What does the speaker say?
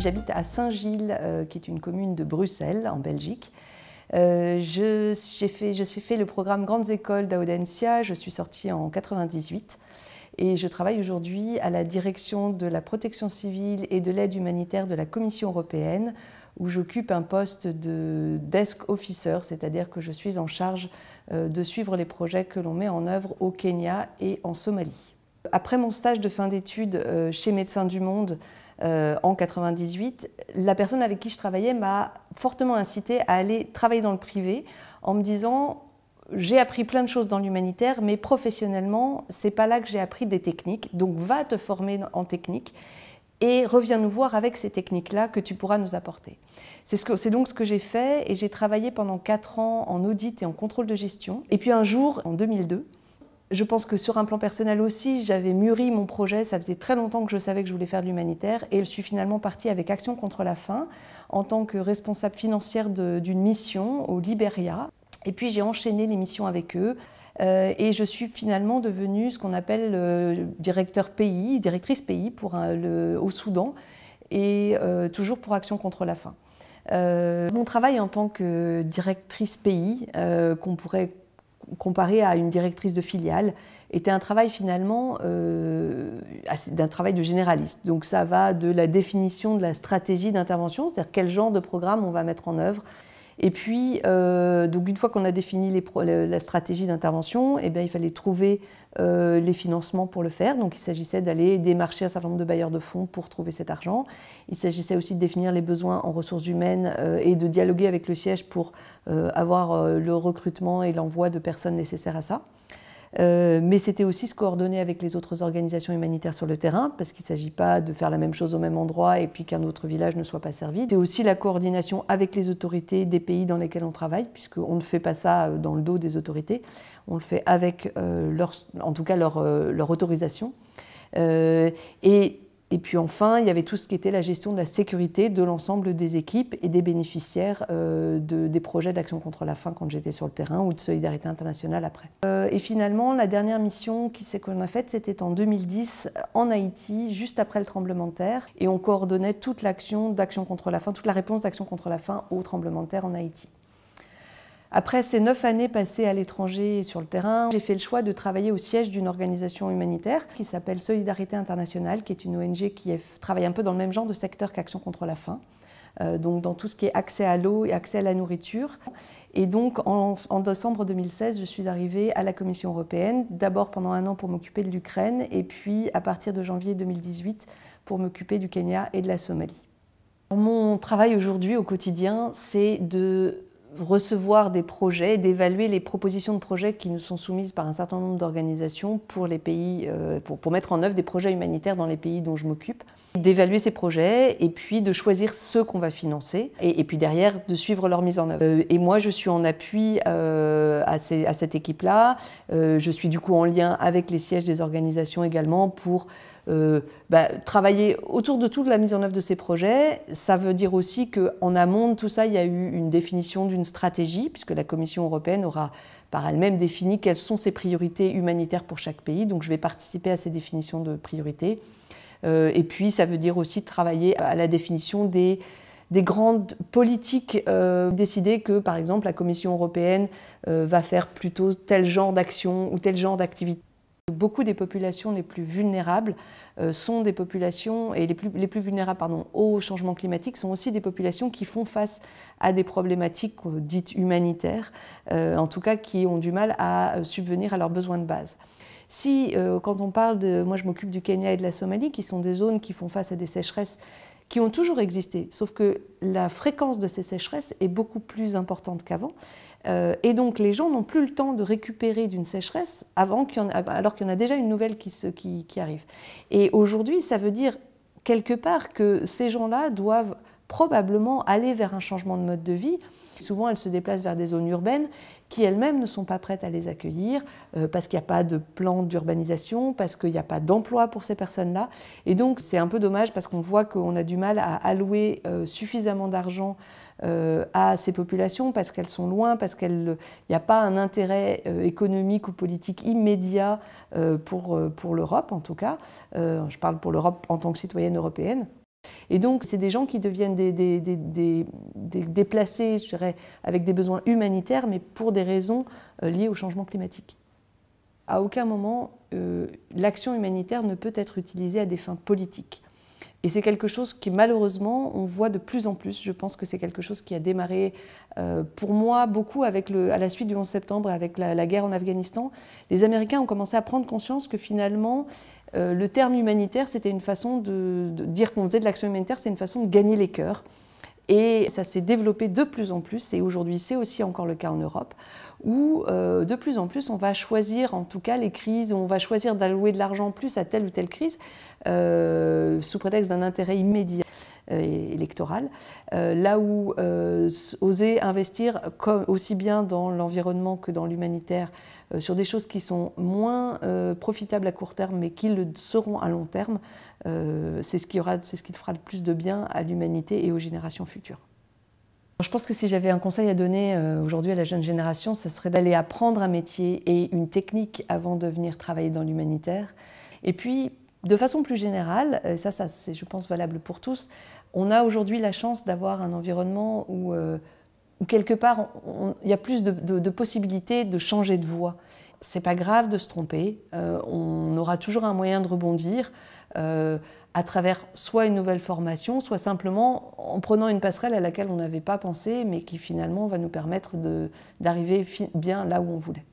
J'habite à Saint-Gilles, qui est une commune de Bruxelles, en Belgique. J'ai fait le programme Grandes Écoles d'Audencia, je suis sortie en 1998 et je travaille aujourd'hui à la direction de la protection civile et de l'aide humanitaire de la Commission européenne, où j'occupe un poste de desk officer, c'est-à-dire que je suis en charge de suivre les projets que l'on met en œuvre au Kenya et en Somalie. Après mon stage de fin d'études chez Médecins du Monde en 1998, la personne avec qui je travaillais m'a fortement incitée à aller travailler dans le privé en me disant « j'ai appris plein de choses dans l'humanitaire, mais professionnellement, c'est pas là que j'ai appris des techniques, donc va te former en technique et reviens nous voir avec ces techniques-là que tu pourras nous apporter ». C'est donc ce que j'ai fait et j'ai travaillé pendant 4 ans en audit et en contrôle de gestion. Et puis un jour, en 2002, je pense que sur un plan personnel aussi, j'avais mûri mon projet. Ça faisait très longtemps que je savais que je voulais faire de l'humanitaire et je suis finalement partie avec Action contre la faim en tant que responsable financière d'une mission au Libéria. Et puis j'ai enchaîné les missions avec eux et je suis finalement devenue ce qu'on appelle directrice pays au Soudan et toujours pour Action contre la faim. Mon travail en tant que directrice pays, qu'on pourrait comparer à une directrice de filiale, était un travail finalement d'un travail de généraliste. Donc ça va de la définition de la stratégie d'intervention, c'est-à-dire quel genre de programme on va mettre en œuvre. Et puis, donc une fois qu'on a défini la stratégie d'intervention, eh bien, il fallait trouver les financements pour le faire. Donc il s'agissait d'aller démarcher un certain nombre de bailleurs de fonds pour trouver cet argent. Il s'agissait aussi de définir les besoins en ressources humaines et de dialoguer avec le siège pour avoir le recrutement et l'envoi de personnes nécessaires à ça. Mais c'était aussi se coordonner avec les autres organisations humanitaires sur le terrain, parce qu'il ne s'agit pas de faire la même chose au même endroit et puis qu'un autre village ne soit pas servi. C'est aussi la coordination avec les autorités des pays dans lesquels on travaille, puisqu'on ne fait pas ça dans le dos des autorités, on le fait avec en tout cas leur autorisation. Et puis enfin, il y avait tout ce qui était la gestion de la sécurité de l'ensemble des équipes et des bénéficiaires des projets d'Action contre la faim quand j'étais sur le terrain ou de Solidarité internationale après. Et finalement, la dernière mission qu'on a faite, c'était en 2010 en Haïti, juste après le tremblement de terre. Et on coordonnait toute l'action d'Action contre la faim, toute la réponse d'Action contre la faim au tremblement de terre en Haïti. Après ces 9 années passées à l'étranger et sur le terrain, j'ai fait le choix de travailler au siège d'une organisation humanitaire qui s'appelle Solidarité internationale, qui est une ONG qui travaille un peu dans le même genre de secteur qu'Action contre la faim, donc dans tout ce qui est accès à l'eau et accès à la nourriture. Et donc en décembre 2016, je suis arrivée à la Commission européenne, d'abord pendant 1 an pour m'occuper de l'Ukraine et puis à partir de janvier 2018 pour m'occuper du Kenya et de la Somalie. Mon travail aujourd'hui au quotidien, c'est de recevoir des projets, d'évaluer les propositions de projets qui nous sont soumises par un certain nombre d'organisations pour les pays, pour mettre en œuvre des projets humanitaires dans les pays dont je m'occupe, d'évaluer ces projets et puis de choisir ceux qu'on va financer et puis derrière de suivre leur mise en œuvre. Et moi je suis en appui à cette équipe-là, je suis du coup en lien avec les sièges des organisations également pour travailler autour de toute la mise en œuvre de ces projets. Ça veut dire aussi qu'en amont de tout ça, il y a eu une définition d'une stratégie, puisque la Commission européenne aura par elle-même défini quelles sont ses priorités humanitaires pour chaque pays. Donc je vais participer à ces définitions de priorités. Et puis ça veut dire aussi travailler à la définition des grandes politiques, décider que par exemple la Commission européenne va faire plutôt tel genre d'action ou tel genre d'activité. Beaucoup des populations les plus vulnérables sont des populations, et les plus vulnérables au changement climatique sont aussi des populations qui font face à des problématiques dites humanitaires, en tout cas qui ont du mal à subvenir à leurs besoins de base. Quand on parle moi je m'occupe du Kenya et de la Somalie, qui sont des zones qui font face à des sécheresses qui ont toujours existé, sauf que la fréquence de ces sécheresses est beaucoup plus importante qu'avant. Et donc les gens n'ont plus le temps de récupérer d'une sécheresse alors qu'il y en a déjà une nouvelle qui arrive. Et aujourd'hui, ça veut dire quelque part que ces gens-là doivent probablement aller vers un changement de mode de vie. Souvent, elles se déplacent vers des zones urbaines qui elles-mêmes ne sont pas prêtes à les accueillir parce qu'il n'y a pas de plan d'urbanisation, parce qu'il n'y a pas d'emploi pour ces personnes-là. Et donc, c'est un peu dommage parce qu'on voit qu'on a du mal à allouer suffisamment d'argent à ces populations parce qu'elles sont loin, parce qu'il n'y a pas un intérêt économique ou politique immédiat pour l'Europe en tout cas. Je parle pour l'Europe en tant que citoyenne européenne. Et donc, c'est des gens qui deviennent des déplacés, je dirais, avec des besoins humanitaires, mais pour des raisons liées au changement climatique. À aucun moment, l'action humanitaire ne peut être utilisée à des fins politiques. Et c'est quelque chose qui, malheureusement, on voit de plus en plus. Je pense que c'est quelque chose qui a démarré, pour moi, beaucoup à la suite du 11 septembre, avec la guerre en Afghanistan. Les Américains ont commencé à prendre conscience que finalement, le terme humanitaire, c'était une façon de dire qu'on faisait de l'action humanitaire, c'est une façon de gagner les cœurs. Et ça s'est développé de plus en plus, et aujourd'hui c'est aussi encore le cas en Europe, où de plus en plus on va choisir, en tout cas les crises, on va choisir d'allouer de l'argent plus à telle ou telle crise, sous prétexte d'un intérêt immédiat électoral, là où oser investir aussi bien dans l'environnement que dans l'humanitaire, sur des choses qui sont moins profitables à court terme mais qui le seront à long terme, c'est ce qui fera le plus de bien à l'humanité et aux générations futures. Je pense que si j'avais un conseil à donner aujourd'hui à la jeune génération, ce serait d'aller apprendre un métier et une technique avant de venir travailler dans l'humanitaire. Et puis, de façon plus générale, et ça c'est je pense valable pour tous, on a aujourd'hui la chance d'avoir un environnement où quelque part il y a plus de possibilités de changer de voie. C'est pas grave de se tromper, on aura toujours un moyen de rebondir à travers soit une nouvelle formation, soit simplement en prenant une passerelle à laquelle on n'avait pas pensé, mais qui finalement va nous permettre d'arriver bien là où on voulait.